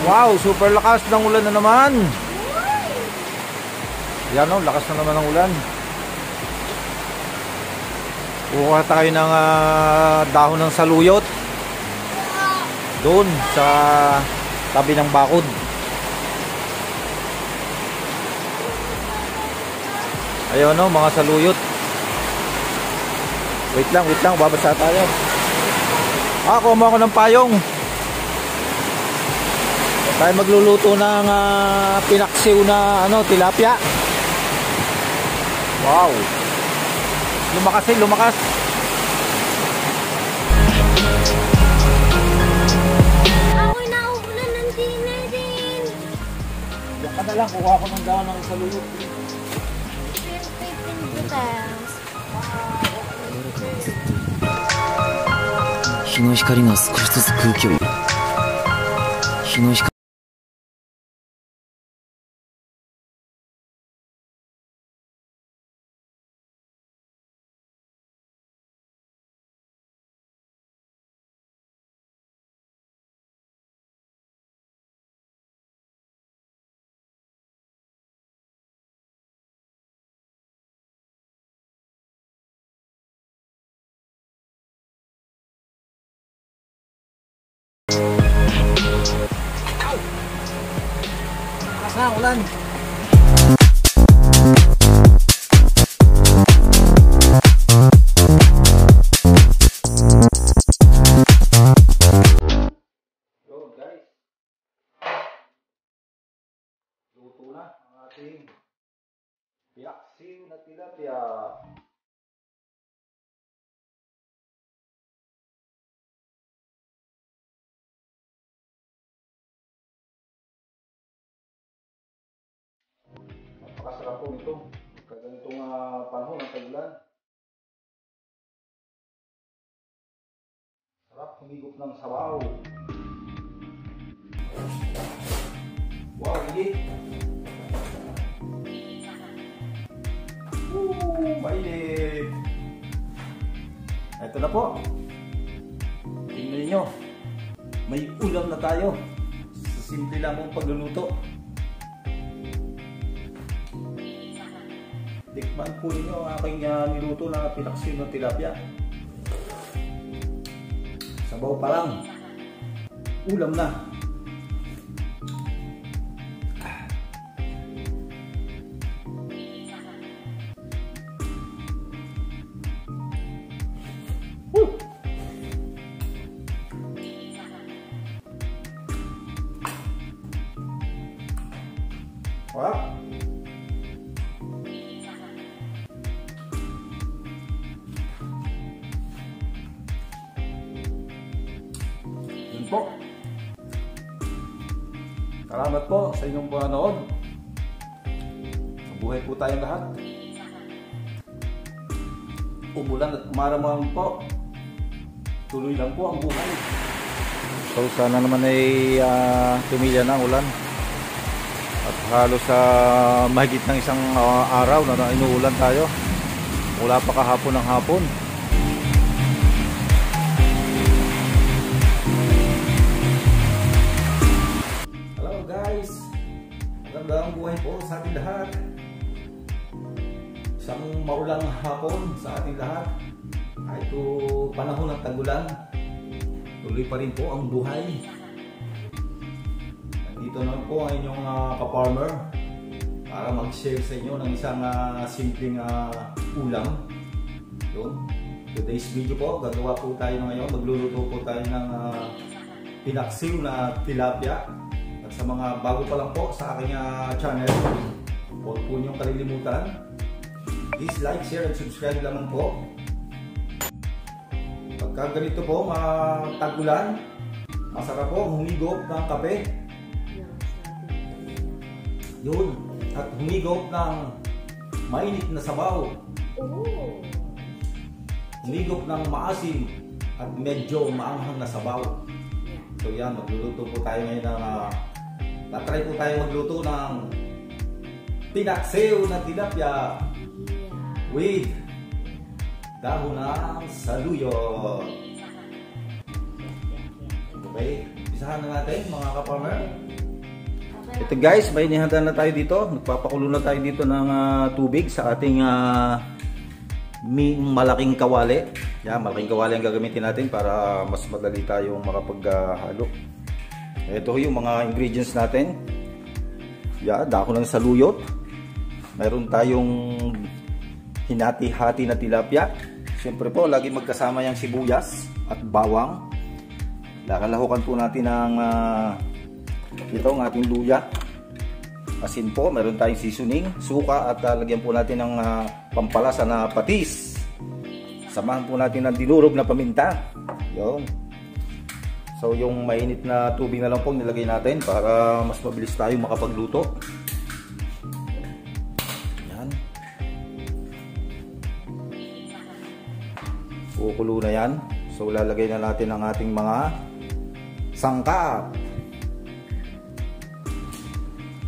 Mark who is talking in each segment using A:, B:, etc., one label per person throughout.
A: Wow, super lakas ng ulan na naman. Yan o, lakas na naman ng ulan. Kuha tayo ng dahon ng saluyot doon sa tabi ng bakod. Ayun o, mga saluyot. Wait lang, babasa tayo. Kuha mo ako ng payong. Tayo magluluto ng pinaksiw na tilapia. Wow. Lumakas.
B: Ako'y nauulan ng dinner din.
A: Diyan ka na lang, kuha ko ng dahon ng saluyot.
B: Thanks.
C: 日の光が少しずつ空気を日の光
A: Na ulan. Yo guys. Luto na ang ating pinaksiw na tilapia. Napakasarap po nito kaganitong panahon ng tag-ulan. Sarap humigop ng sabaw. Wow, hindi. Mainit. Ito na po. Tingnan niyo. May ulam na tayo. Sa simple lang mong pagluluto. Tikman po ninyo ang aking niluto na pinaksiw ng tilapia. Sabaw pa lang. Ulam na. Wow. Po. Salamat po sa inyong panonood. Mabuhay po tayong lahat. Umulan at umaraman po. Tuloy lang po ang buhay. So sana naman ay tumila na ang ulan. At halos sa mahigit ng isang araw na inuulan tayo. Mula pa kahapon ng hapon. Magandang buhay po sa ating lahat. Isang maulang hapon sa ating lahat. Ito panahon ng tag-ulan. Tuloy pa rin po ang buhay. Nandito naman po ang inyong ka-farmer para mag-share sa inyo ng isang simpleng ulam. Yun. Today's video po, gagawa po tayo ngayon. Magluluto po tayo ng pinaksiw na tilapia. At sa mga bago pa lang po sa aking channel, huwag po niyong kalilimutan. Please like, share, and subscribe lamang po. Pagka ganito po, tag-ulan, masarap po humigop ng kape. Yun. At humigop ng mainit na sabaw. Humigop ng maasim at medyo maanghang na sabaw. So yan, magluluto po tayo ngayon ng tatry po tayo magluto ng pinaksiw na tilapia with dahon ng saluyot. Okay, isahan na natin mga ka-farmer. Ito guys, may inihanda na tayo dito. Nagpapakulo na tayo dito ng tubig sa ating malaking kawali. Yan, malaking kawali ang gagamitin natin para mas madali tayong makapaghalo. Ito yung mga ingredients natin. Yan, dako ng saluyot. Mayroon tayong hinati-hati na tilapia. Siyempre po, lagi magkasama yung sibuyas at bawang. Lakalahukan po natin ng ito ang ating luya. Asin po, meron tayong seasoning, suka at lagyan po natin ng pampalasa na patis. Samahan po natin ng dinurog na paminta. Yun. So yung mainit na tubig na lang po nilagay natin para mas mabilis tayong makapagluto. Yan. Kukulo na yan. So lalagay na natin ang ating mga sangkap.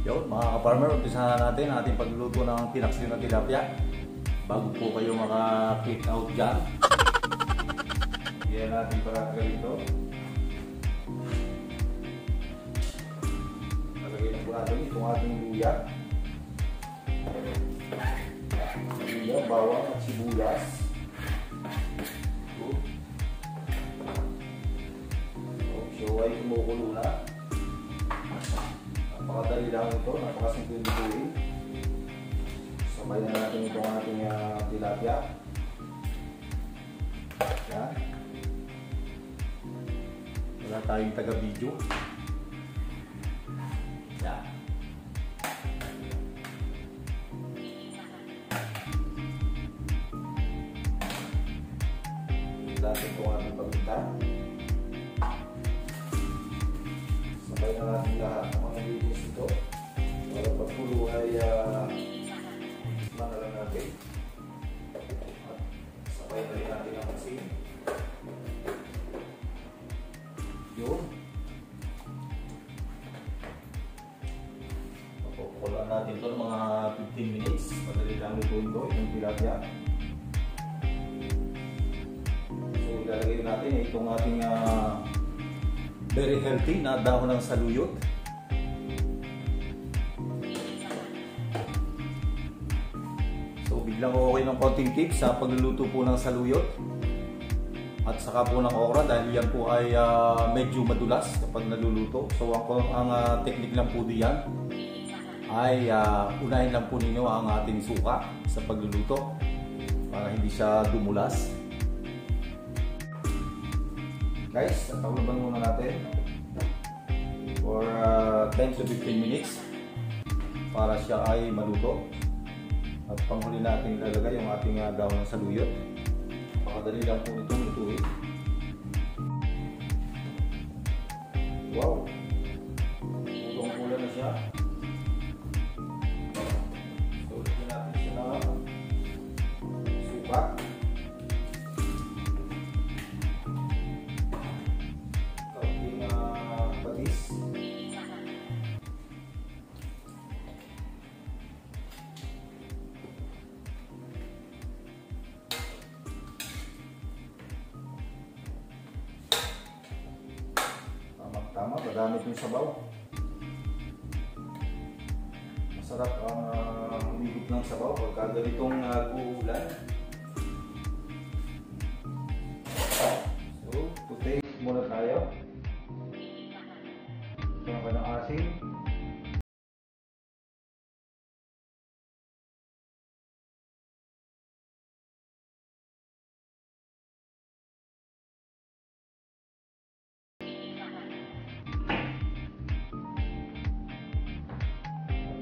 A: Yun, mga ka-farmer, umpisa na natin ang ating pagluluto ng tinaksyon na tilapia. Bago po kayo maka-click out dyan, bigyan natin para ganito. Nalagay na po natin itong ating luya. Luya, bawang at sibuyas. So ay kumukulo na. Napakadali lang ito, napakasimple lutuin. Sabay na natin itong ating tilapia. Yan. Wala tayong taga-video. Yan. Dati itong ating paminta. Sabay na natin lahat ng mga ingredients ito para pagpulo ay lang natin. At sabay na rin natin ang asin. Yun. Papukulaan natin ito ng mga 15 minutes. Madali lang lutuin ito, itong tilapia. So ilalagay natin itong ating very healthy na dahon ng saluyot. So biglang okay ng konting tips sa pagluluto po ng saluyot at saka po ng okra dahil yan po ay medyo madulas kapag naluluto. So ang technique lang po diyan ay unahin lang po ninyo ang ating suka sa pagluluto para hindi siya dumulas. Guys, takuluban muna natin for 10 to 15 minutes para siya ay maluto. At panghuli natin ilalagay yung ating dahon ng saluyot. Napakadali lang po itong lutuin. Wow! Pulong-pula na siya. So, lagyan natin siya ng suka. Kaunting patis. Tama, madami yung sabaw. Masarap ang humigop ng sabaw pagka ganitong uulan. So, to-take muna tayo. Ito ka ng asin.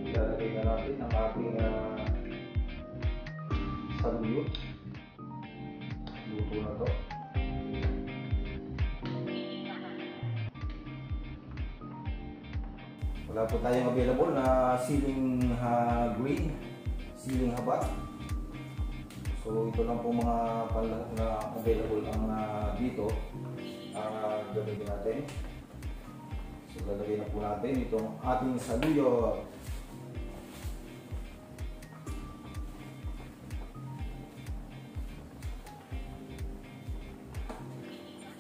A: Ilalagay na natin ang ating saluyot. Luto na to. Wala po tayong available na siling green, siling haba. So ito lang po mga palat na available ang dito gamitin natin. So lalagay na po natin itong ating saluyot.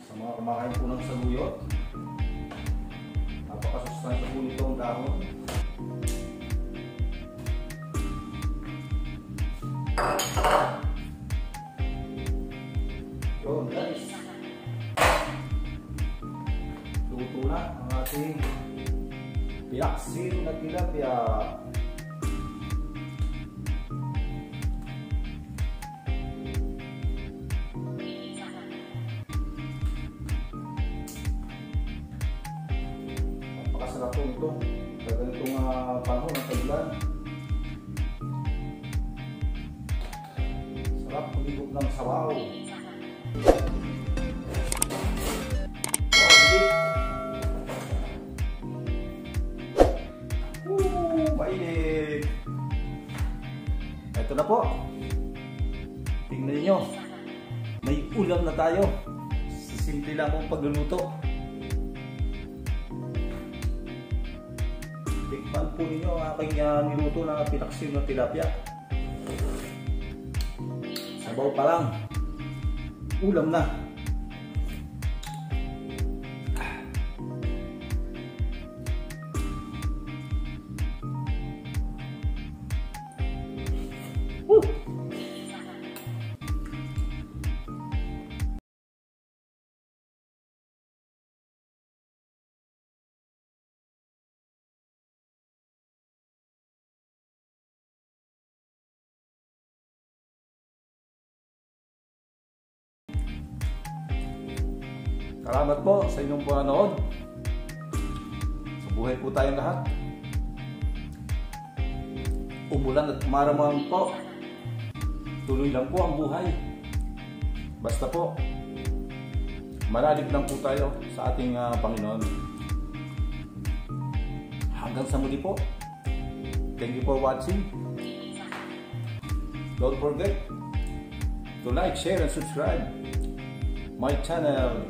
A: Sa mga kumakain po ng saluyot, napakasustansya po nitong dahon. Yun guys, luto na ang ating pinaksil na tilapia. Napakasarap po ito sa ganitong panahon ng tag-ulan. Sarap kumigop ng sabaw. Mainit! Ito na po. Tingnan niyo. May ulam na tayo. Simple lang pong pagluluto. Tikman po ninyo ang aking niluto na pinaksil na tilapia. Sabaw pa lang. Ulam na. Salamat po sa inyong panonood. Sa buhay po tayong lahat. Umulan at maramang po. Tuloy lang po ang buhay. Basta po, manalig lang po tayo sa ating Panginoon. Hanggang sa muli po. Thank you for watching. Don't forget to like, share, and subscribe my channel,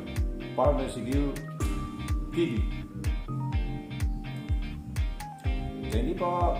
A: Farmer Sigil TV. Thank you po.